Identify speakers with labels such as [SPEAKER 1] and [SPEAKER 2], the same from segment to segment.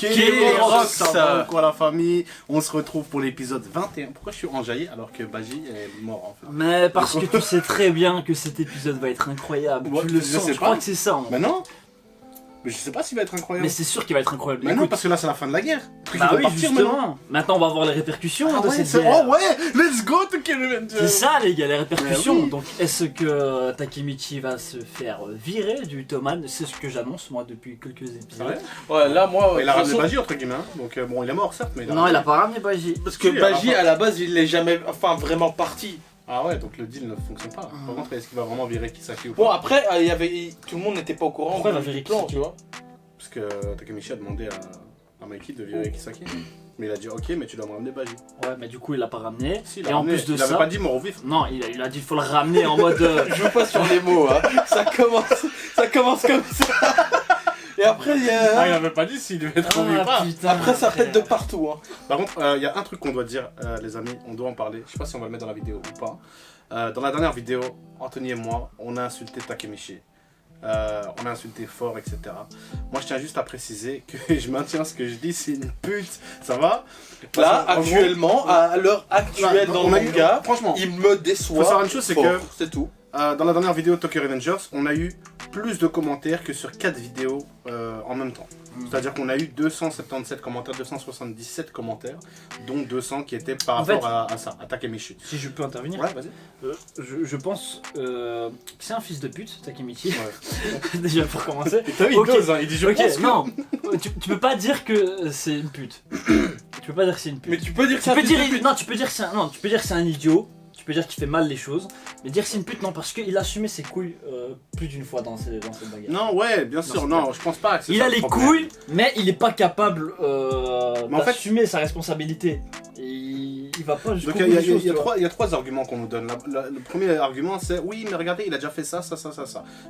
[SPEAKER 1] K-Rox,
[SPEAKER 2] ça va quoi la famille? On se retrouve pour l'épisode 21. Pourquoi je suis enjaillé alors que Baji est mort en fait?
[SPEAKER 1] Mais parce que tu sais très bien que cet épisode va être incroyable.
[SPEAKER 2] Ouais,
[SPEAKER 1] Tu le
[SPEAKER 2] je
[SPEAKER 1] sens,
[SPEAKER 2] sais
[SPEAKER 1] je
[SPEAKER 2] pas.
[SPEAKER 1] crois que c'est ça. En fait.
[SPEAKER 2] Mais non. Mais je sais pas s'il va être incroyable.
[SPEAKER 1] Mais c'est sûr qu'il va être incroyable.
[SPEAKER 2] Mais non,
[SPEAKER 1] Écoute,
[SPEAKER 2] parce que là c'est la fin de la guerre. Le truc,
[SPEAKER 1] bah
[SPEAKER 2] il va
[SPEAKER 1] oui,
[SPEAKER 2] partir
[SPEAKER 1] justement. Maintenant, on va voir les répercussions
[SPEAKER 2] Ah
[SPEAKER 1] de
[SPEAKER 2] ouais,
[SPEAKER 1] cette
[SPEAKER 2] c'est...
[SPEAKER 1] guerre.
[SPEAKER 2] Oh ouais, let's go Tokyo Revengers.
[SPEAKER 1] C'est ça, les gars, les répercussions.
[SPEAKER 2] Mais oui.
[SPEAKER 1] Donc, est-ce que Takemichi va se faire virer du Toman? C'est ce que j'annonce, moi, depuis quelques
[SPEAKER 2] C'est
[SPEAKER 1] épisodes.
[SPEAKER 2] vrai.
[SPEAKER 3] Ouais, là, moi.
[SPEAKER 2] Il a
[SPEAKER 3] de toute
[SPEAKER 2] ramené
[SPEAKER 3] façon,
[SPEAKER 2] Baji entre guillemets. Hein. Donc bon, il est mort certes, mais
[SPEAKER 1] Non, il a pas ramené Baji.
[SPEAKER 3] Parce que
[SPEAKER 2] Si,
[SPEAKER 3] Baji,
[SPEAKER 2] alors,
[SPEAKER 3] à la base, il est jamais. Enfin, vraiment parti.
[SPEAKER 2] Ah ouais, donc le deal ne fonctionne pas. Par contre, est-ce qu'il va vraiment virer Kisaki ou pas?
[SPEAKER 3] Bon, après, il y avait... tout le monde n'était pas au courant
[SPEAKER 1] Pourquoi il va
[SPEAKER 3] du
[SPEAKER 1] virer
[SPEAKER 3] plan,
[SPEAKER 1] Kisaki
[SPEAKER 3] tu vois.
[SPEAKER 2] Parce que Takemichi a demandé à Mikey de virer Kisaki. Mais il a dit ok, mais tu dois me ramener Baji.
[SPEAKER 1] Ouais, mais du coup, il l'a pas ramené.
[SPEAKER 2] Si,
[SPEAKER 1] Et en plus de
[SPEAKER 2] il avait
[SPEAKER 1] ça.
[SPEAKER 2] pas dit mort ou vif.
[SPEAKER 1] Non, il a dit faut le ramener en mode.
[SPEAKER 3] Je joue pas sur les mots, hein. Ça commence comme ça. Et après, il y
[SPEAKER 2] Ah, il
[SPEAKER 3] a.
[SPEAKER 2] avait pas dit s'il devait être revenu ou
[SPEAKER 1] Ah,
[SPEAKER 2] pas.
[SPEAKER 1] putain,
[SPEAKER 3] Après, ça
[SPEAKER 1] frère.
[SPEAKER 3] pète de partout, hein.
[SPEAKER 2] Par contre, il y a un truc qu'on doit dire, les amis, on doit en parler. Je sais pas si on va le mettre dans la vidéo ou pas. Dans la dernière vidéo, Anthony et moi, on a insulté Takemichi. On a insulté fort, etc. Moi, je tiens juste à préciser que je maintiens ce que je dis, c'est une pute. Ça va?
[SPEAKER 3] Là,
[SPEAKER 2] Parce qu'en gros,
[SPEAKER 3] actuellement, à l'heure actuelle dans
[SPEAKER 2] on
[SPEAKER 3] le
[SPEAKER 2] a eu-
[SPEAKER 3] manga,
[SPEAKER 2] franchement,
[SPEAKER 3] il me déçoit.
[SPEAKER 2] faut savoir une chose, c'est
[SPEAKER 3] fort,
[SPEAKER 2] que-
[SPEAKER 3] c'est tout.
[SPEAKER 2] dans la dernière vidéo Tokyo Revengers, on a eu plus de commentaires que sur 4 vidéos en même temps. C'est-à-dire qu'on a eu 277 commentaires, 277 commentaires, dont 200 qui étaient par
[SPEAKER 1] En fait-
[SPEAKER 2] rapport à ça, à Takemichi.
[SPEAKER 1] Si je peux intervenir.
[SPEAKER 2] Ouais, vas-y.
[SPEAKER 1] Je pense que c'est un fils de pute, Takemichi.
[SPEAKER 2] Ouais.
[SPEAKER 1] Déjà pour commencer.
[SPEAKER 2] T'as vu,
[SPEAKER 1] Ok.
[SPEAKER 2] il dose, hein, il dit je
[SPEAKER 1] Ok,
[SPEAKER 2] pense que...
[SPEAKER 1] non, tu peux pas dire que c'est une pute. Tu peux pas dire que c'est une pute.
[SPEAKER 3] Mais tu peux dire que
[SPEAKER 1] Tu
[SPEAKER 3] c'est un
[SPEAKER 1] peux
[SPEAKER 3] fils de
[SPEAKER 1] dire,
[SPEAKER 3] pute.
[SPEAKER 1] non, tu peux dire que c'est un, non, tu peux dire que c'est un idiot. Tu peux dire qu'il fait mal les choses, mais dire que c'est une pute, non, parce qu'il a assumé ses couilles plus d'une fois dans cette bagarre.
[SPEAKER 2] Non, ouais, bien sûr,
[SPEAKER 1] c'est
[SPEAKER 2] non,
[SPEAKER 1] vrai.
[SPEAKER 2] je pense pas que c'est
[SPEAKER 1] Il
[SPEAKER 2] ça
[SPEAKER 1] a
[SPEAKER 2] le
[SPEAKER 1] les
[SPEAKER 2] problème.
[SPEAKER 1] couilles, mais il est pas capable
[SPEAKER 2] Mais en fait-
[SPEAKER 1] d'assumer sa responsabilité. Il va pas jusqu'au
[SPEAKER 2] Donc
[SPEAKER 1] bout
[SPEAKER 2] il y a-
[SPEAKER 1] des
[SPEAKER 2] il y a-
[SPEAKER 1] choses,
[SPEAKER 2] il y a
[SPEAKER 1] tu vois.
[SPEAKER 2] trois- il y a trois arguments qu'on nous donne. Le premier argument c'est oui mais regardez il a déjà fait ça.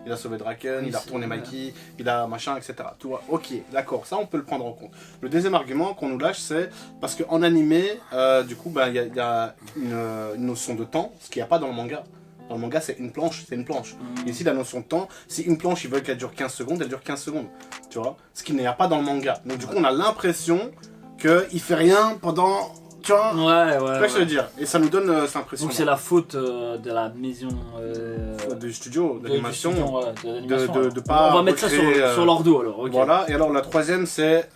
[SPEAKER 2] Il a sauvé Draken,
[SPEAKER 1] Oui,
[SPEAKER 2] il a
[SPEAKER 1] c'est
[SPEAKER 2] retourné
[SPEAKER 1] vrai.
[SPEAKER 2] Mikey, il a machin etc. Tu vois, ok d'accord, ça on peut le prendre en compte. Le deuxième argument qu'on nous lâche c'est parce qu'en animé du coup il y a une notion de temps, ce qu'il n'y a pas dans le manga. Dans le manga c'est une planche, c'est une planche. Ici la notion de temps, si une planche ils veulent qu'elle dure 15 secondes, elle dure 15 secondes. Tu vois, ce qu'il n'y a pas dans le manga. Donc du coup on a l'impression qu'il fait rien pendant... Tu vois,
[SPEAKER 1] Ouais,
[SPEAKER 2] c'est ça
[SPEAKER 1] ouais.
[SPEAKER 2] que je veux dire. Et ça nous donne cette impression.
[SPEAKER 1] Donc c'est la faute de la maison
[SPEAKER 2] du studio, d'animation. de pas
[SPEAKER 1] On va mettre ça
[SPEAKER 2] recréer,
[SPEAKER 1] sur leur dos alors. ok.
[SPEAKER 2] Voilà, et alors la troisième c'est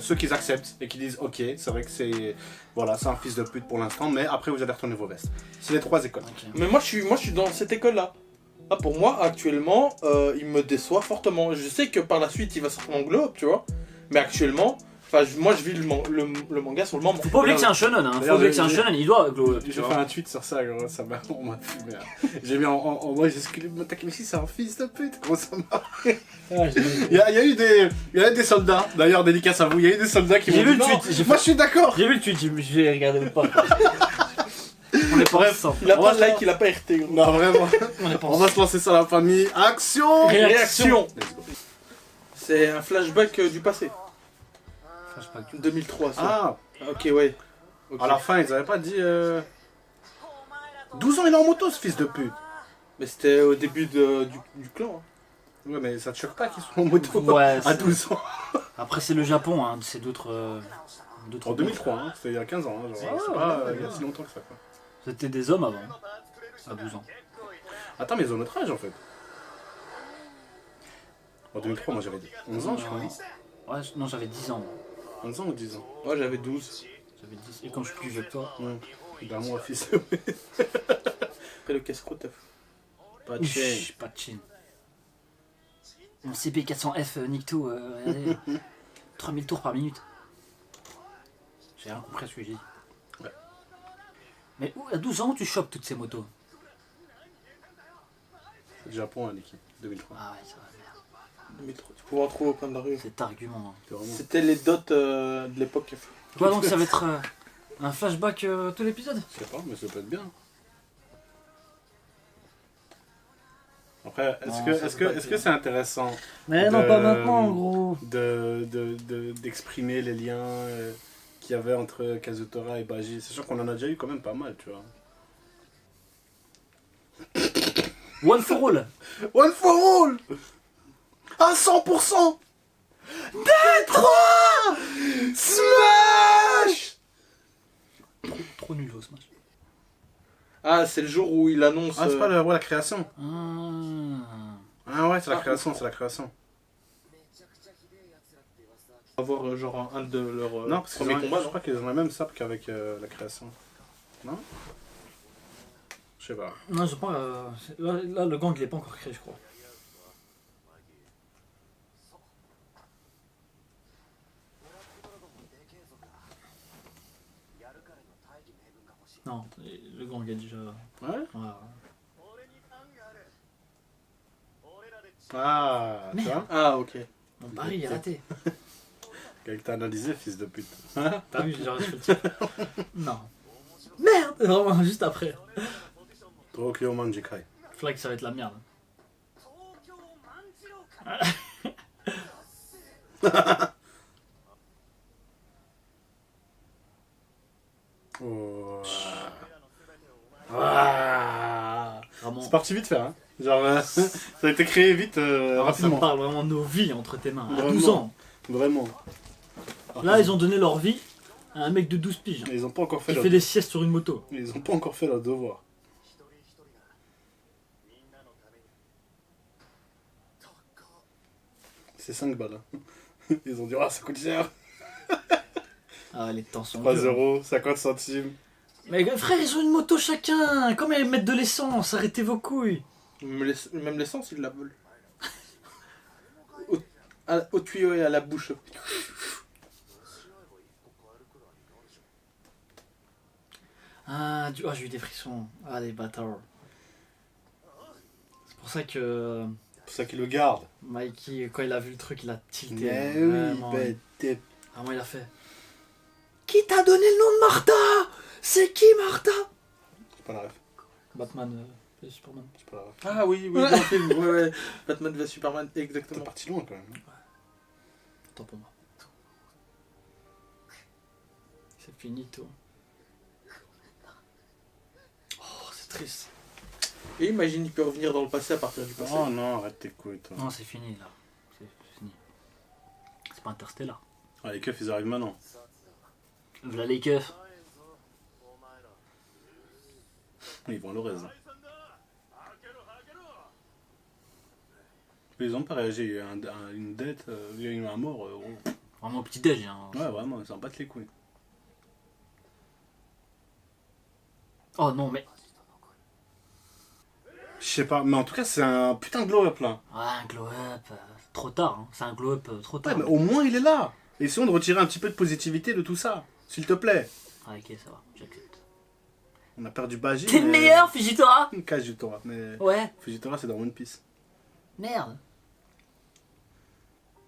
[SPEAKER 2] ceux qui acceptent et qui disent ok, c'est vrai que c'est voilà, c'est un fils de pute pour l'instant, mais après vous allez retourner vos vestes. C'est les trois écoles.
[SPEAKER 1] Ok.
[SPEAKER 3] Mais moi je suis dans cette école-là. Là, pour moi, actuellement, il me déçoit fortement. Je sais que par la suite, il va sortir en globe, tu vois. Mais actuellement, moi je vis le manga sur le membre.
[SPEAKER 1] Faut pas oublier que c'est un shonen, hein. Faut
[SPEAKER 2] D'ailleurs,
[SPEAKER 1] oublier que c'est un
[SPEAKER 2] j'ai-
[SPEAKER 1] shonen, il doit glow up, tu
[SPEAKER 2] J'ai
[SPEAKER 1] vois.
[SPEAKER 2] fait un tweet sur ça, gros, ça m'a on m'a fumé. Hein. J'ai mis en moi j'ai scellé Takemichi c'est un fils de pute, comment ça m'a.
[SPEAKER 1] Ah, j'ai-
[SPEAKER 2] Il y a eu des soldats, d'ailleurs dédicace à vous, il y a eu des soldats qui
[SPEAKER 1] J'ai
[SPEAKER 2] m'ont
[SPEAKER 1] vu
[SPEAKER 2] dit
[SPEAKER 1] le
[SPEAKER 2] non,
[SPEAKER 1] tweet, j'ai
[SPEAKER 2] moi je suis d'accord.
[SPEAKER 1] J'ai vu le tweet, j'ai regardé le pas. On est pas
[SPEAKER 2] Bref.
[SPEAKER 1] ensemble.
[SPEAKER 3] Il a
[SPEAKER 2] On
[SPEAKER 3] pas
[SPEAKER 2] va
[SPEAKER 3] de like, il a pas RT, gros.
[SPEAKER 2] Non vraiment.
[SPEAKER 1] On est pas
[SPEAKER 2] On va
[SPEAKER 1] ensemble.
[SPEAKER 2] se lancer sur la famille. Action.
[SPEAKER 3] Réaction.
[SPEAKER 2] Let's go.
[SPEAKER 3] C'est un flashback du passé.
[SPEAKER 1] Flashback.
[SPEAKER 3] 2003, ça.
[SPEAKER 2] Ah,
[SPEAKER 3] Ok, ouais. Ok.
[SPEAKER 2] à la fin ils avaient pas dit 12 ans il est en moto ce fils de pute.
[SPEAKER 3] Mais c'était au début du clan. Hein.
[SPEAKER 2] Ouais mais ça te choque pas qu'ils soient en moto
[SPEAKER 1] Ouais,
[SPEAKER 2] à 12 ans.
[SPEAKER 1] Après c'est le Japon, hein. C'est d'autres...
[SPEAKER 2] En 2003, hein. C'était il y a 15 ans, hein, genre, c'est pas il y a si longtemps que ça quoi.
[SPEAKER 1] C'était des hommes avant, à 12 ans.
[SPEAKER 2] Attends mais ils ont notre âge en fait. En 2003 moi j'avais 11 ans je crois.
[SPEAKER 1] Ouais, non, j'avais 10 ans.
[SPEAKER 2] 11 ans ou 10 ans.
[SPEAKER 3] Moi j'avais 12.
[SPEAKER 1] J'avais 10. Et quand je suis plus vieux que toi...
[SPEAKER 2] D'un mois fils de pute.
[SPEAKER 3] Après le casse-croûte.
[SPEAKER 2] Pas de chaîne.
[SPEAKER 1] Ouf, pas de chin. Mon CP400F Nikto, regardez. 3000 tours par minute. J'ai rien compris à ce que j'ai dit.
[SPEAKER 2] Ouais.
[SPEAKER 1] Mais où, à 12 ans, tu chopes toutes ces motos?
[SPEAKER 2] C'est le Japon, hein, Niki. 2003.
[SPEAKER 1] Ah ouais, ça va, merde.
[SPEAKER 3] 2003. Tu pouvais en trouver au coin de la rue.
[SPEAKER 1] Cet argument. Hein.
[SPEAKER 2] C'est vraiment...
[SPEAKER 3] C'était les dots de l'époque.
[SPEAKER 1] Quoi donc, ça va être un flashback tout l'épisode?
[SPEAKER 2] Je sais pas, mais ça peut être bien. Après,
[SPEAKER 1] Non, ça peut pas
[SPEAKER 2] est-ce
[SPEAKER 1] être
[SPEAKER 2] que c'est intéressant
[SPEAKER 1] Mais non, pas maintenant, gros.
[SPEAKER 2] d'exprimer les liens qu'il y avait entre Kazutora et Baji? C'est sûr qu'on en a déjà eu quand même pas mal, tu vois.
[SPEAKER 1] One for all.
[SPEAKER 2] One for all. À 100%. Détroit.
[SPEAKER 1] Smash.
[SPEAKER 3] Ah, c'est le jour où il annonce.
[SPEAKER 2] Ah, c'est pas la création.
[SPEAKER 1] Ah.
[SPEAKER 2] Ah ouais, c'est la
[SPEAKER 3] Ah,
[SPEAKER 2] création, c'est la création.
[SPEAKER 3] Avoir genre un de leurs
[SPEAKER 2] Non, parce que
[SPEAKER 3] premiers combats,
[SPEAKER 2] je
[SPEAKER 3] non?
[SPEAKER 2] crois qu'ils ont la même sap qu'avec la création. Non? Je sais pas.
[SPEAKER 1] Non, je pense. Là, le gang, il est pas encore créé, je crois. Non, le gang est déjà.
[SPEAKER 2] Ouais?
[SPEAKER 1] Ouais.
[SPEAKER 2] Ah, tu
[SPEAKER 1] Merde.
[SPEAKER 2] vois?
[SPEAKER 3] Ah, ok.
[SPEAKER 1] Mon pari est raté.
[SPEAKER 2] Quelqu'un t'a analysé, fils de pute.
[SPEAKER 1] T'as vu, j'ai reçu le type. Non. Merde. Vraiment, juste après.
[SPEAKER 2] Tokyo Manjikai.
[SPEAKER 1] Flag, ça va être la merde.
[SPEAKER 2] Oh.
[SPEAKER 1] Vraiment.
[SPEAKER 2] C'est parti vite fait, hein. Genre, ça a été créé vite,
[SPEAKER 1] Ça
[SPEAKER 2] rapidement.
[SPEAKER 1] parle vraiment de nos vies entre tes mains. À
[SPEAKER 2] Vraiment.
[SPEAKER 1] 12 ans.
[SPEAKER 2] Vraiment.
[SPEAKER 1] Là, ils ont donné leur vie à un mec de 12 piges.
[SPEAKER 2] Ils ont pas encore fait
[SPEAKER 1] Qui
[SPEAKER 2] leur...
[SPEAKER 1] fait des siestes sur une moto.
[SPEAKER 2] Ils ont pas encore fait leur devoir. C'est 5 balles. Hein. Ils ont dit, ah, ça coûte cher.
[SPEAKER 1] Ah, les temps sont
[SPEAKER 2] 3
[SPEAKER 1] durs.
[SPEAKER 2] euros, 50 centimes.
[SPEAKER 1] Mais frère, ils ont une moto chacun. Comment ils mettent de l'essence? Arrêtez vos couilles.
[SPEAKER 3] Même l'essence, ils la veulent. Au tuyau et à la bouche.
[SPEAKER 1] Ah, j'ai eu des frissons. Ah, les bâtards. C'est pour ça que
[SPEAKER 2] C'est pour ça qu'ils le gardent.
[SPEAKER 1] Mikey, quand il a vu le truc, il a tilté.
[SPEAKER 2] Mais
[SPEAKER 1] Vraiment,
[SPEAKER 2] oui, bête.
[SPEAKER 1] Vraiment, il a fait. Qui t'a donné le nom de Martha? C'est qui Martha?
[SPEAKER 2] C'est pas la ref.
[SPEAKER 1] Batman, Superman.
[SPEAKER 2] C'est pas la ref.
[SPEAKER 3] Ah oui, oui, dans le film. Ouais, ouais. Batman vs Superman,
[SPEAKER 2] T'es
[SPEAKER 3] exactement.
[SPEAKER 2] parti loin quand même.
[SPEAKER 1] Tant pour moi. C'est fini tout. Oh, c'est triste.
[SPEAKER 3] Et imagine, il peut revenir dans le passé à partir du passé.
[SPEAKER 2] Oh non, arrête tes couilles, toi.
[SPEAKER 1] Non, c'est fini là. C'est fini. C'est pas Interstellar.
[SPEAKER 2] Ah, les keufs, ils arrivent maintenant.
[SPEAKER 1] Voilà les keufs.
[SPEAKER 2] Ils vont à l'Orez. Ils ont pas réagi, il y a eu une dette, il y a eu un mort.
[SPEAKER 1] Vraiment au petit déj. Hein.
[SPEAKER 2] Ouais, vraiment, ils s'en battent les couilles.
[SPEAKER 1] Oh non, mais.
[SPEAKER 2] Je sais pas, mais en tout cas, c'est un putain de glow-up là.
[SPEAKER 1] Ouais, un glow-up. Trop tard. Hein. C'est un glow-up trop
[SPEAKER 2] Ouais,
[SPEAKER 1] tard.
[SPEAKER 2] mais au moins il est là. Essayons de retirer un petit peu de positivité de tout ça, s'il te plaît.
[SPEAKER 1] Ah, ok, ça va. J'accepte.
[SPEAKER 2] On a perdu Baji.
[SPEAKER 1] T'es le meilleur, Fujitora.
[SPEAKER 2] Kazutora, mais
[SPEAKER 1] Ouais.
[SPEAKER 2] Fujitora c'est dans One Piece.
[SPEAKER 1] Merde.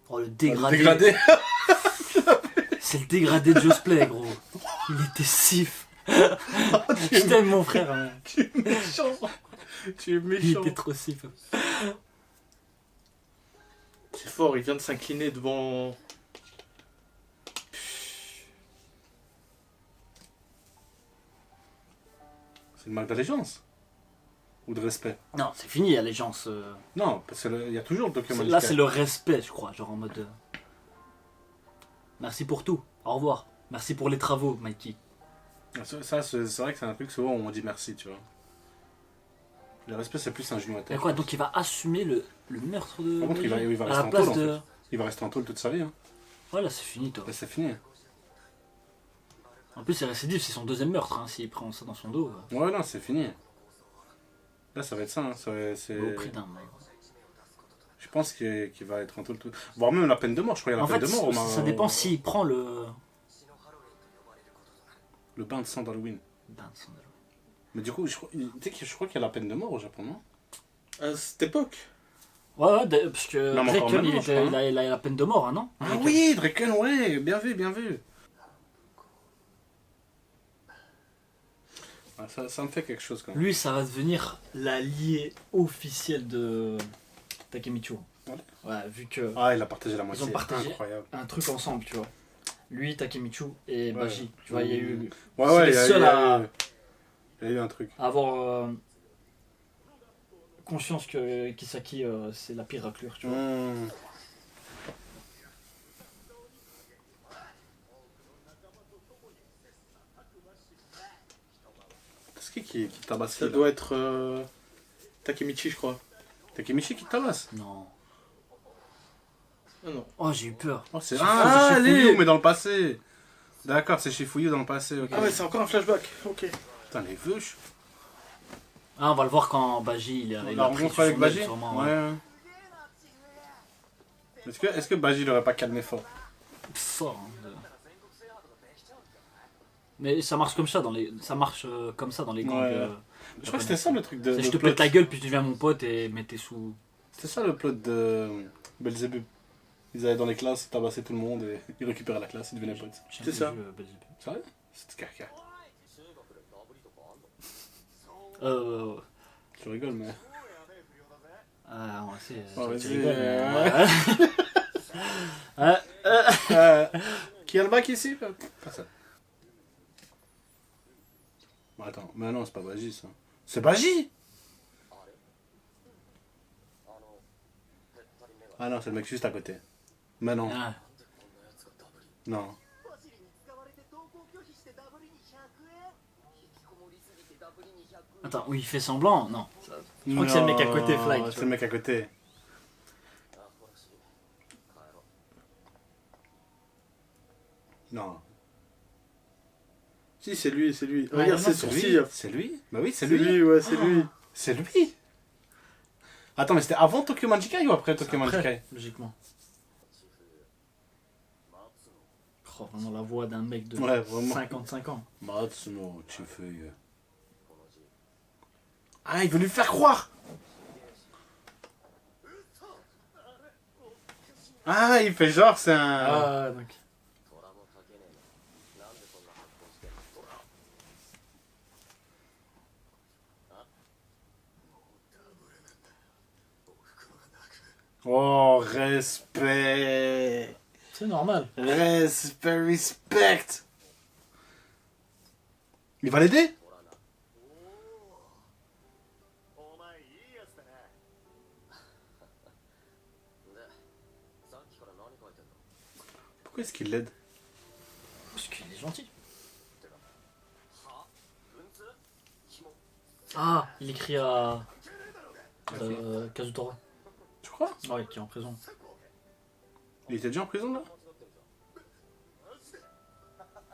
[SPEAKER 1] Oh, le dégradé.
[SPEAKER 2] Dégradé.
[SPEAKER 1] C'est le dégradé de Josplay, gros. Il était sif. Je t'aime, mon frère. Hein.
[SPEAKER 2] Tu es méchant. Tu es
[SPEAKER 1] Il
[SPEAKER 2] méchant.
[SPEAKER 1] était trop sif.
[SPEAKER 3] C'est fort, il vient de s'incliner devant.
[SPEAKER 2] C'est une marque d'allégeance. Ou de respect.
[SPEAKER 1] Non, c'est fini, allégeance.
[SPEAKER 2] Non, parce qu'il y a toujours le document.
[SPEAKER 1] Là, c'est le respect, je crois. Genre en mode. Merci pour tout. Au revoir. Merci pour les travaux, Mikey.
[SPEAKER 2] Ça, c'est vrai que c'est un truc souvent où on dit merci, tu vois. Le respect, c'est plus un genou à
[SPEAKER 1] Et
[SPEAKER 2] terre.
[SPEAKER 1] quoi, donc il va assumer le meurtre de.
[SPEAKER 2] Par contre, il va
[SPEAKER 1] à
[SPEAKER 2] rester
[SPEAKER 1] la
[SPEAKER 2] en
[SPEAKER 1] place
[SPEAKER 2] tôle, en
[SPEAKER 1] de.
[SPEAKER 2] fait. Il va rester en tôle toute sa vie. Hein.
[SPEAKER 1] Voilà, c'est fini, toi.
[SPEAKER 2] Là, c'est fini.
[SPEAKER 1] En plus, c'est récidive, c'est son deuxième meurtre, hein, s'il prend ça dans son dos.
[SPEAKER 2] Ouais, non, c'est fini. Là, ça va être ça. Hein. C'est...
[SPEAKER 1] Au prix d'un.
[SPEAKER 2] Je pense qu'il va être en tôle tout. Voire même la peine de mort, je crois qu'il y a
[SPEAKER 1] En
[SPEAKER 2] la
[SPEAKER 1] fait,
[SPEAKER 2] peine de mort.
[SPEAKER 1] ça dépend s'il prend le.
[SPEAKER 2] Le bain de sang d'Halloween.
[SPEAKER 1] Ben, son-
[SPEAKER 2] Mais du coup, je crois qu'il y a la peine de mort au Japon, non?
[SPEAKER 3] À cette époque.
[SPEAKER 1] Ouais, parce que
[SPEAKER 2] Non, mais encore
[SPEAKER 1] Draken,
[SPEAKER 2] maintenant, je crois, hein.
[SPEAKER 1] il a la peine de mort, hein, non?
[SPEAKER 2] Ah
[SPEAKER 1] Draken.
[SPEAKER 2] oui, Draken, ouais, bien vu, bien vu. Ah, ça me fait quelque chose quand même.
[SPEAKER 1] Lui, ça va devenir l'allié officiel de Takemichi.
[SPEAKER 2] Ouais.
[SPEAKER 1] Ouais, vu que
[SPEAKER 2] Ah, il a partagé la moitié.
[SPEAKER 1] ont partagé.
[SPEAKER 2] Incroyable.
[SPEAKER 1] un truc ensemble, tu vois. Lui, Takemichi et
[SPEAKER 2] Ouais.
[SPEAKER 1] Baji. Tu vois, il y a eu
[SPEAKER 2] Ouais,
[SPEAKER 1] c'est
[SPEAKER 2] ouais,
[SPEAKER 1] les seuls à
[SPEAKER 2] il y a eu un truc.
[SPEAKER 1] avoir conscience que Kisaki, c'est la pire raclure, tu vois.
[SPEAKER 2] Mmh. qui tabasse
[SPEAKER 3] Ça
[SPEAKER 2] qui, là
[SPEAKER 3] doit être Takemichi, je crois.
[SPEAKER 2] Takemichi qui tabasse.
[SPEAKER 1] Non.
[SPEAKER 3] Ah non.
[SPEAKER 1] Oh, j'ai eu peur.
[SPEAKER 2] Oh, c'est
[SPEAKER 3] Ah,
[SPEAKER 2] c'est
[SPEAKER 3] allez.
[SPEAKER 2] Shifuyu, mais dans le passé. D'accord, c'est Shifuyu dans le passé, ok.
[SPEAKER 3] Ah ouais, c'est encore un flashback. Ok.
[SPEAKER 2] Putain, les veuches.
[SPEAKER 1] Ah, on va le voir quand Baji il
[SPEAKER 2] La
[SPEAKER 1] a pris
[SPEAKER 2] rencontre
[SPEAKER 1] sur
[SPEAKER 2] avec
[SPEAKER 1] son
[SPEAKER 2] Baji.
[SPEAKER 1] aile, sûrement,
[SPEAKER 2] Ouais. Est-ce que Baji l'aurait pas calmé fort?
[SPEAKER 1] Fort. Hein, Mais ça marche comme ça dans les, ça marche comme ça dans les gangs.
[SPEAKER 2] Ouais. Je crois que c'était ça le truc de.
[SPEAKER 1] C'est je
[SPEAKER 2] le
[SPEAKER 1] te
[SPEAKER 2] plot.
[SPEAKER 1] pète la gueule puis tu deviens mon pote et mets tes sous.
[SPEAKER 2] C'était ça le plot de Belzébuth. Ils allaient dans les classes, ils tabassaient tout le monde et ils récupéraient la classe, ils devenaient potes.
[SPEAKER 3] C'est ça.
[SPEAKER 2] C'est vrai? C'était caca. Tu rigoles, mais.
[SPEAKER 1] Ah, on sait.
[SPEAKER 2] Oh,
[SPEAKER 1] tu
[SPEAKER 2] vas-y,
[SPEAKER 1] rigoles,
[SPEAKER 2] Qui a le bac ici? Personne. Bon, attends, mais non, c'est pas Baji ça. C'est Baji! Ah non, c'est le mec juste à côté. Mais non,
[SPEAKER 1] Ah,
[SPEAKER 2] non.
[SPEAKER 1] attends, oui, il fait semblant. Non. Je crois que c'est le mec à côté, Fly. tu
[SPEAKER 2] C'est le mec à côté. Non.
[SPEAKER 3] Si, c'est lui, c'est lui.
[SPEAKER 1] Ouais,
[SPEAKER 3] Regarde
[SPEAKER 1] non,
[SPEAKER 3] ses
[SPEAKER 2] C'est
[SPEAKER 3] sourcils.
[SPEAKER 2] lui? C'est lui? Bah oui, c'est
[SPEAKER 3] C'est
[SPEAKER 2] lui.
[SPEAKER 3] lui, ouais, c'est lui.
[SPEAKER 2] C'est lui. Attends, mais c'était avant Tokyo Manjikai ou après Tokyo
[SPEAKER 1] vois.
[SPEAKER 2] Manjikai?
[SPEAKER 1] Après, logiquement. Oh, vraiment la voix d'un mec de
[SPEAKER 2] Ouais, vraiment.
[SPEAKER 1] 55 ans.
[SPEAKER 2] Matsuno Chifuyu. Ah, il veut lui faire croire. Ah, il fait genre, c'est un...
[SPEAKER 1] Ah, donc.
[SPEAKER 2] Oh, respect.
[SPEAKER 1] C'est normal.
[SPEAKER 2] Respect. Il va l'aider? Pourquoi est-ce qu'il l'aide?
[SPEAKER 1] Parce qu'il est gentil. Ah, il écrit à Kazutora.
[SPEAKER 2] Tu crois?
[SPEAKER 1] Ouais, qui est en prison.
[SPEAKER 2] Il était déjà en prison là?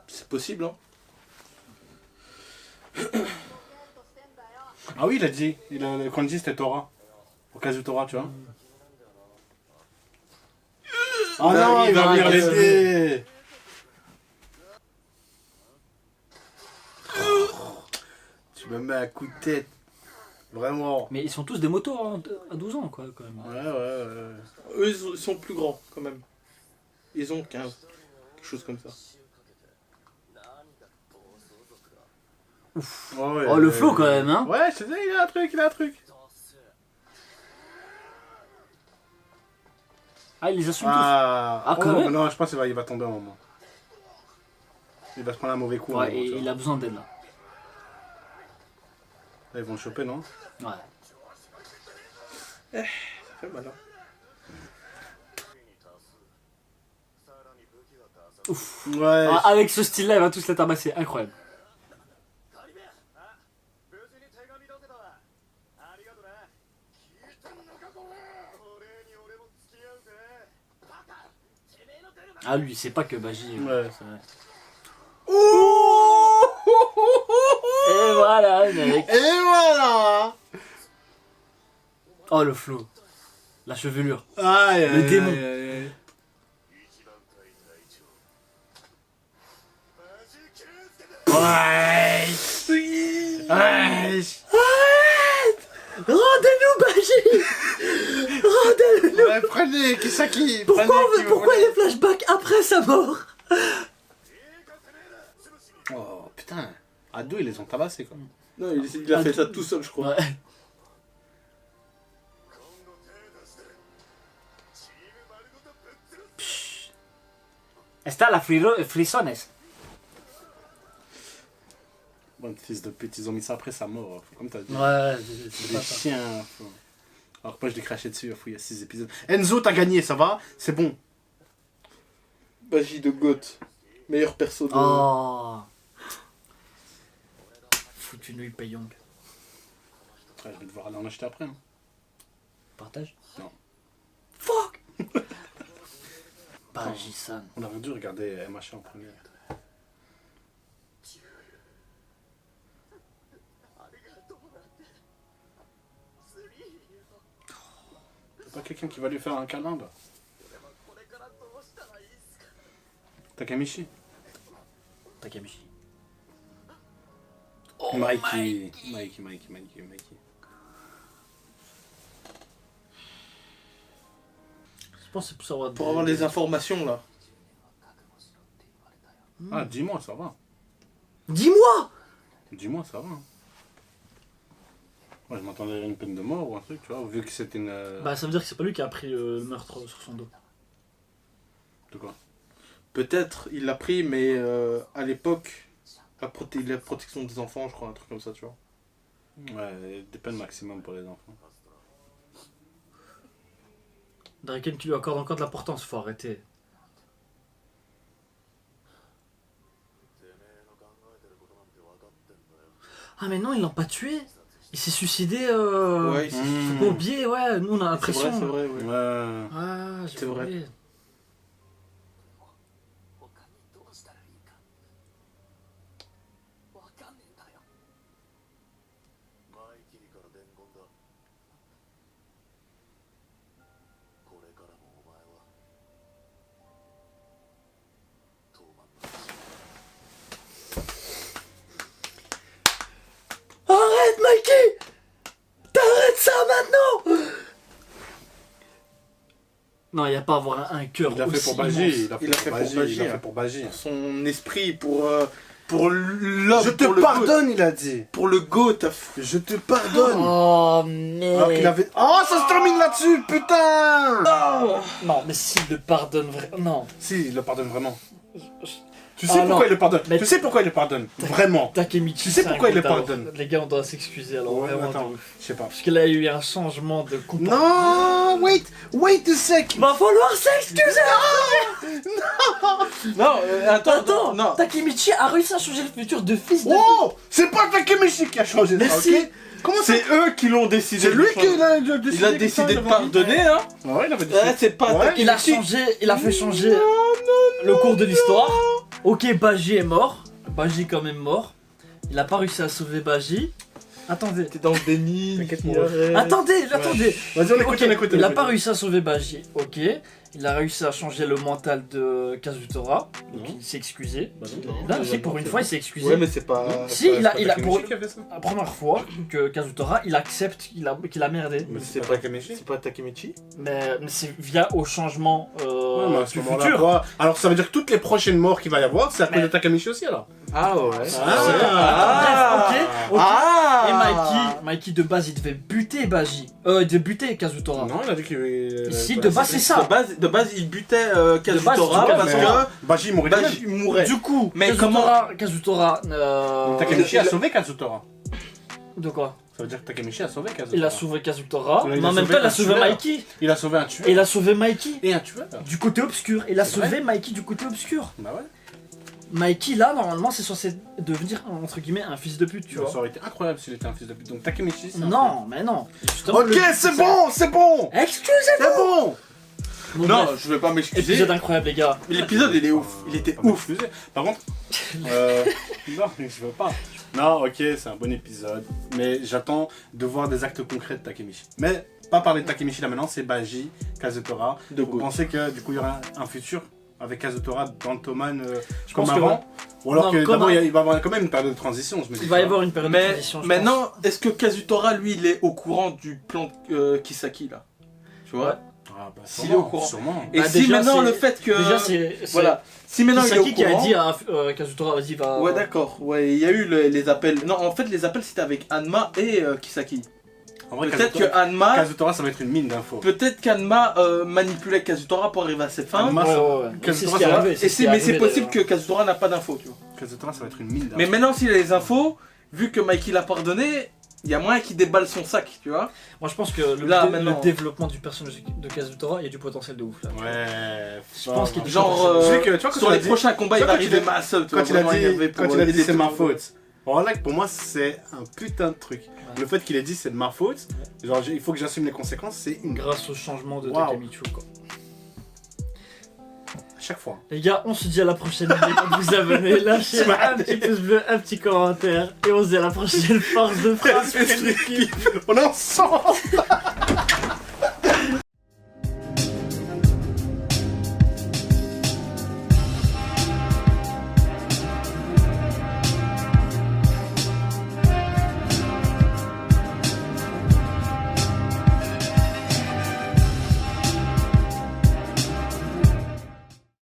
[SPEAKER 3] C'est possible, hein.
[SPEAKER 2] Ah oui, il a dit. Le kanji c'était Tora. Au Kazutora, tu vois. Ah non, il va venir l'aider. Tu me mets un coup de tête. Vraiment.
[SPEAKER 1] Mais ils sont tous des motos hein, à 12 ans, quoi, quand même.
[SPEAKER 2] Ouais.
[SPEAKER 3] Eux, ils sont plus grands, quand même. Ils ont 15. Quelque chose comme ça.
[SPEAKER 2] Ouais,
[SPEAKER 1] Oh, le flow, quand même, hein.
[SPEAKER 2] Ouais, je te dis, il a un truc.
[SPEAKER 1] Ah, il les assume
[SPEAKER 2] Ah,
[SPEAKER 1] quand même.
[SPEAKER 2] Non, je pense qu'il va tomber un moment. Il va se prendre un mauvais coup.
[SPEAKER 1] tous.
[SPEAKER 2] un
[SPEAKER 1] Ouais,
[SPEAKER 2] moment,
[SPEAKER 1] et
[SPEAKER 2] tu vois.
[SPEAKER 1] il a besoin d'aide, là.
[SPEAKER 2] Là, ils vont le choper, non?
[SPEAKER 1] Ouais.
[SPEAKER 3] Ça fait mal, hein.
[SPEAKER 2] Ouais.
[SPEAKER 1] Ah, avec ce style-là, il va tous les tabasser. Incroyable. Ah, lui, il sait pas que Baji.
[SPEAKER 2] Ouais.
[SPEAKER 1] c'est vrai.
[SPEAKER 2] Ouh.
[SPEAKER 1] Et voilà, mec.
[SPEAKER 2] Et voilà.
[SPEAKER 1] Oh, le flow. La chevelure.
[SPEAKER 2] Aïe,
[SPEAKER 1] Le démon.
[SPEAKER 2] aïe. Ouais. Ouais.
[SPEAKER 1] Rendez-nous, Baji. Rendez-nous.
[SPEAKER 2] Ouais, prenez, qui ça qui?
[SPEAKER 1] Pourquoi,
[SPEAKER 2] Prenez qui vous voulez.
[SPEAKER 1] les flashbacks après sa mort?
[SPEAKER 2] Oh putain. À deux, ils les ont tabassés quoi.
[SPEAKER 3] Non, il a fait ça tout seul, je crois.
[SPEAKER 1] Ouais. Está la frisones.
[SPEAKER 2] Bon, fils de pute, ils ont mis ça après sa mort, comme t'as dit.
[SPEAKER 1] Ouais,
[SPEAKER 2] C'est des chiens. Faut. Alors que moi je l'ai craché dessus, il y a 6 épisodes. Enzo, t'as gagné, ça va? C'est bon.
[SPEAKER 3] Baji de Goth. Meilleur perso de.
[SPEAKER 1] Oh. foutu Nui Payong.
[SPEAKER 2] Ouais, je vais devoir aller en acheter après. Hein.
[SPEAKER 1] Partage?
[SPEAKER 2] Non.
[SPEAKER 1] Fuck. Baji-san.
[SPEAKER 2] On aurait dû regarder MH en premier. Pas quelqu'un qui va lui faire un câlin là. Takamichi.
[SPEAKER 1] Takamichi.
[SPEAKER 2] Mikey.
[SPEAKER 1] Je pense que c'est pour savoir...
[SPEAKER 3] Pour avoir les informations là.
[SPEAKER 2] Ah, 10 mois, ça va.
[SPEAKER 1] 10 mois.
[SPEAKER 2] 10 mois, ça va. Hein. Moi, je m'attendais à une peine de mort ou un truc, tu vois, vu que c'était une...
[SPEAKER 1] Bah ça veut dire que c'est pas lui qui a pris le meurtre sur son dos.
[SPEAKER 2] De quoi?
[SPEAKER 3] Peut-être il l'a pris, mais à l'époque, la protection des enfants, je crois, un truc comme ça, tu vois.
[SPEAKER 2] Ouais, des peines maximum pour les enfants.
[SPEAKER 1] Draken qui lui accorde encore de l'importance, faut arrêter. Ah mais non, ils l'ont pas tué. Il s'est suicidé.
[SPEAKER 3] Ouais,
[SPEAKER 1] Faut pas oublier, ouais. Nous on a l'impression.
[SPEAKER 3] c'est vrai, ouais.
[SPEAKER 2] Ouais.
[SPEAKER 1] Ah, j'ai
[SPEAKER 3] C'est vrai.
[SPEAKER 1] oublié. Arrête, Mikey! T'arrêtes ça maintenant! Non, il n'y a pas à avoir un cœur.
[SPEAKER 2] Il l'a fait
[SPEAKER 1] aussi
[SPEAKER 2] pour Baji.
[SPEAKER 1] immense.
[SPEAKER 2] Il l'a fait pour Baji. Il l'a fait pour Baji.
[SPEAKER 3] Son esprit pour l'homme.
[SPEAKER 2] Je te
[SPEAKER 3] pour le
[SPEAKER 2] pardonne, il a dit.
[SPEAKER 3] GOAT. Pour le GOAT.
[SPEAKER 2] Je te pardonne.
[SPEAKER 1] Oh, mais.
[SPEAKER 2] Alors qu'il avait... Oh, ça se termine là-dessus, putain.
[SPEAKER 1] Non, mais s'il le pardonne vraiment. Non.
[SPEAKER 2] Si, il le pardonne vraiment. Tu
[SPEAKER 1] Ah,
[SPEAKER 2] sais pourquoi
[SPEAKER 1] non.
[SPEAKER 2] il le pardonne.
[SPEAKER 1] Mais
[SPEAKER 2] Tu sais pourquoi il le pardonne. Vraiment.
[SPEAKER 1] Takemichi.
[SPEAKER 2] Tu sais
[SPEAKER 1] c'est
[SPEAKER 2] pourquoi
[SPEAKER 1] un
[SPEAKER 2] il le
[SPEAKER 1] goût, alors.
[SPEAKER 2] pardonne.
[SPEAKER 1] Les gars, on doit s'excuser alors.
[SPEAKER 2] Ouais,
[SPEAKER 1] Vraiment.
[SPEAKER 2] attends,
[SPEAKER 1] de ouf.
[SPEAKER 2] je sais pas.
[SPEAKER 1] Parce qu'il a eu un changement de coupe.
[SPEAKER 2] Non, wait a sec.
[SPEAKER 1] Va falloir s'excuser!
[SPEAKER 3] Non,
[SPEAKER 1] Attends,
[SPEAKER 3] non.
[SPEAKER 1] Takemichi a réussi à changer le futur de fils de.
[SPEAKER 2] Oh, c'est pas Takemichi qui a changé ça,
[SPEAKER 1] Merci.
[SPEAKER 2] ok? Comment ça?
[SPEAKER 3] C'est eux qui l'ont décidé.
[SPEAKER 2] C'est
[SPEAKER 3] de
[SPEAKER 2] lui
[SPEAKER 3] changer.
[SPEAKER 2] qui l'a décidé.
[SPEAKER 3] Il a décidé de pardonner, hein.
[SPEAKER 2] Ah ouais, il avait décidé.
[SPEAKER 3] Ouais, c'est pas
[SPEAKER 2] Ouais.
[SPEAKER 1] Il a
[SPEAKER 3] Takemichi.
[SPEAKER 1] changé, il a fait changer le cours de l'histoire. Ok, Baji est mort. Baji est quand même mort. Il a pas réussi à sauver Baji. Attendez.
[SPEAKER 3] T'es dans le déni.
[SPEAKER 2] T'inquiète,
[SPEAKER 3] il
[SPEAKER 2] moi.
[SPEAKER 3] arrête.
[SPEAKER 1] Attendez.
[SPEAKER 2] Vas-y, on écoute,
[SPEAKER 1] Ok,
[SPEAKER 2] on écoute.
[SPEAKER 1] il a pas réussi à sauver Baji. Ok. Il a réussi à changer le mental de Kazutora. Donc
[SPEAKER 2] Non.
[SPEAKER 1] il s'est excusé.
[SPEAKER 2] Bah non.
[SPEAKER 1] Là, si, pour une fois, il s'est excusé.
[SPEAKER 3] Ouais, mais c'est pas.
[SPEAKER 1] Si, il a
[SPEAKER 2] Takemichi
[SPEAKER 1] pour
[SPEAKER 2] qui a fait ça.
[SPEAKER 1] la première fois que Kazutora, il accepte qu'il a merdé.
[SPEAKER 2] Mais
[SPEAKER 3] c'est
[SPEAKER 2] c'est
[SPEAKER 3] pas-
[SPEAKER 2] pas Takemichi.
[SPEAKER 3] C'est pas Takemichi.
[SPEAKER 1] Mais c'est via au changement
[SPEAKER 2] Ouais, mais à ce
[SPEAKER 1] du
[SPEAKER 2] moment-là,
[SPEAKER 1] futur.
[SPEAKER 2] quoi. Alors ça veut dire que toutes les prochaines morts qu'il va y avoir, c'est à cause
[SPEAKER 1] Mais-
[SPEAKER 2] de Takemichi aussi alors.
[SPEAKER 3] Ah ouais.
[SPEAKER 1] Bref, ok.
[SPEAKER 3] Ah.
[SPEAKER 1] Et Mikey de base il devait buter Baji. Il devait buter Kazutora.
[SPEAKER 2] Non, il a dit qu'il.
[SPEAKER 1] Si, de base, c'est ça.
[SPEAKER 3] De base, il butait
[SPEAKER 1] base,
[SPEAKER 3] Kazutora
[SPEAKER 1] tu
[SPEAKER 3] parce
[SPEAKER 2] mais-
[SPEAKER 3] que
[SPEAKER 2] Baji mourait de
[SPEAKER 3] Baji mourait.
[SPEAKER 1] Du coup,
[SPEAKER 3] Mais
[SPEAKER 1] Kazutora.
[SPEAKER 2] Takemichi a
[SPEAKER 3] il-
[SPEAKER 2] sauvé Kazutora.
[SPEAKER 1] De quoi?
[SPEAKER 2] Ça veut dire que Takemichi a sauvé Kazutora.
[SPEAKER 1] Il a sauvé Kazutora,
[SPEAKER 2] Il a
[SPEAKER 1] mais en même
[SPEAKER 2] sauvé
[SPEAKER 1] temps il a
[SPEAKER 2] un
[SPEAKER 1] sauvé
[SPEAKER 2] tueur.
[SPEAKER 1] Mikey.
[SPEAKER 2] Il a sauvé un tueur.
[SPEAKER 1] Et il a sauvé Mikey.
[SPEAKER 2] Et un tueur.
[SPEAKER 1] Du côté obscur. Il a
[SPEAKER 2] C'est vrai.
[SPEAKER 1] sauvé Mikey du côté obscur.
[SPEAKER 2] Bah ouais.
[SPEAKER 1] Mikey là, normalement, c'est censé devenir entre guillemets un fils de pute, tu
[SPEAKER 2] Ça
[SPEAKER 1] vois.
[SPEAKER 2] aurait été incroyable s'il était un fils de pute. Donc Takemichi, c'est un
[SPEAKER 1] Non, mais non. Justement,
[SPEAKER 2] Ok, c'est bon, c'est bon.
[SPEAKER 1] Excusez-moi.
[SPEAKER 2] C'est bon.
[SPEAKER 1] Bon,
[SPEAKER 3] Non,
[SPEAKER 1] bref.
[SPEAKER 3] je vais pas m'excuser.
[SPEAKER 1] Épisode incroyable, les gars.
[SPEAKER 3] Mais l'épisode il est ouf. Il était
[SPEAKER 2] Pas
[SPEAKER 3] ouf.
[SPEAKER 2] m'excuser. Par contre, non, mais je veux pas. Non, ok, c'est un bon épisode, mais j'attends de voir des actes concrets de Takemichi. Mais pas parler de Takemichi là maintenant, c'est Baji, Kazutora.
[SPEAKER 3] De
[SPEAKER 2] Vous
[SPEAKER 3] Goat.
[SPEAKER 2] pensez que du coup il y aura un futur avec Kazutora dans le Toman
[SPEAKER 1] Je
[SPEAKER 2] comme
[SPEAKER 1] pense que
[SPEAKER 2] avant? Ou alors
[SPEAKER 1] Non,
[SPEAKER 2] que
[SPEAKER 1] comme
[SPEAKER 2] d'abord
[SPEAKER 1] un-
[SPEAKER 2] il va y avoir quand même une période de transition, je me dis.
[SPEAKER 1] Il va y
[SPEAKER 2] tu vois.
[SPEAKER 1] avoir une période de
[SPEAKER 3] Mais
[SPEAKER 1] transition. je
[SPEAKER 3] maintenant, est-ce que Kazutora lui il est au courant du plan Kisaki là? Tu vois?
[SPEAKER 1] Ouais.
[SPEAKER 2] Ah bah
[SPEAKER 3] S'il
[SPEAKER 2] sûrement,
[SPEAKER 3] est au courant.
[SPEAKER 2] sûrement.
[SPEAKER 3] Et
[SPEAKER 1] Bah,
[SPEAKER 3] si
[SPEAKER 1] déjà,
[SPEAKER 3] maintenant
[SPEAKER 1] c'est-
[SPEAKER 3] le fait que.
[SPEAKER 1] pense. Déjà, c'est.
[SPEAKER 3] Voilà. Si maintenant il est au
[SPEAKER 1] Kisaki qui a
[SPEAKER 3] courant.
[SPEAKER 1] dit à Kazutora, vas-y, va.
[SPEAKER 3] Ouais, d'accord. Ouais, il y a eu les appels. Non, en fait, les appels c'était avec Hanma et Kisaki.
[SPEAKER 2] En vrai,
[SPEAKER 3] Peut-être que
[SPEAKER 2] Kazutora,
[SPEAKER 3] Hanma.
[SPEAKER 2] Kazutora, ça va être une mine d'infos.
[SPEAKER 3] Peut-être qu'Hanma manipulait Kazutora pour arriver à ses fins.
[SPEAKER 2] Hanma,
[SPEAKER 1] Ouais,
[SPEAKER 2] ça-
[SPEAKER 1] ouais, ouais. C'est
[SPEAKER 2] Kazutora,
[SPEAKER 1] ce qui est
[SPEAKER 2] ça va-
[SPEAKER 1] arrivé.
[SPEAKER 3] Et
[SPEAKER 1] ce qui
[SPEAKER 3] c'est,
[SPEAKER 1] est
[SPEAKER 3] mais c'est
[SPEAKER 1] arrivé,
[SPEAKER 3] possible que
[SPEAKER 1] d'ailleurs.
[SPEAKER 3] Kazutora n'a pas d'infos, tu vois.
[SPEAKER 2] Kazutora, ça va être une mine d'infos.
[SPEAKER 3] Mais maintenant, s'il a les infos, vu que Mikey l'a pardonné, il y a moyen qu'il déballe son sac, tu vois.
[SPEAKER 1] Moi, je pense que
[SPEAKER 3] Là,
[SPEAKER 1] le
[SPEAKER 3] maintenant.
[SPEAKER 1] développement du personnage de Kazutora, il y a du potentiel de ouf là.
[SPEAKER 2] Ouais.
[SPEAKER 1] Je pense qu'il y a du
[SPEAKER 3] Genre,
[SPEAKER 1] potentiel.
[SPEAKER 2] Je sais que, tu vois, quand
[SPEAKER 3] sur
[SPEAKER 2] il a
[SPEAKER 3] les
[SPEAKER 2] dit-
[SPEAKER 3] prochains combats,
[SPEAKER 2] tu
[SPEAKER 3] il
[SPEAKER 2] vois,
[SPEAKER 3] va
[SPEAKER 2] quand
[SPEAKER 3] arriver
[SPEAKER 2] il a-
[SPEAKER 3] masse, tu
[SPEAKER 2] Quand
[SPEAKER 3] vois,
[SPEAKER 2] il a
[SPEAKER 3] vraiment
[SPEAKER 2] dit,
[SPEAKER 3] énervé pour
[SPEAKER 2] quand il a dit
[SPEAKER 3] aider
[SPEAKER 2] c'est
[SPEAKER 3] tout
[SPEAKER 2] ma
[SPEAKER 3] le monde.
[SPEAKER 2] faute, Voilà que pour moi, c'est un putain de truc. Le fait qu'il ait dit c'est de ma faute, genre il faut que j'assume les conséquences, c'est une
[SPEAKER 1] Grâce au changement de
[SPEAKER 2] Waouh.
[SPEAKER 1] Takemichi, quoi.
[SPEAKER 2] à chaque fois.
[SPEAKER 1] Les gars, on se dit à la prochaine. N'oubliez pas de vous abonner, lâchez un petit pouce bleu, un petit commentaire. Et on se dit à la prochaine. Force de frappe.
[SPEAKER 2] On est ensemble.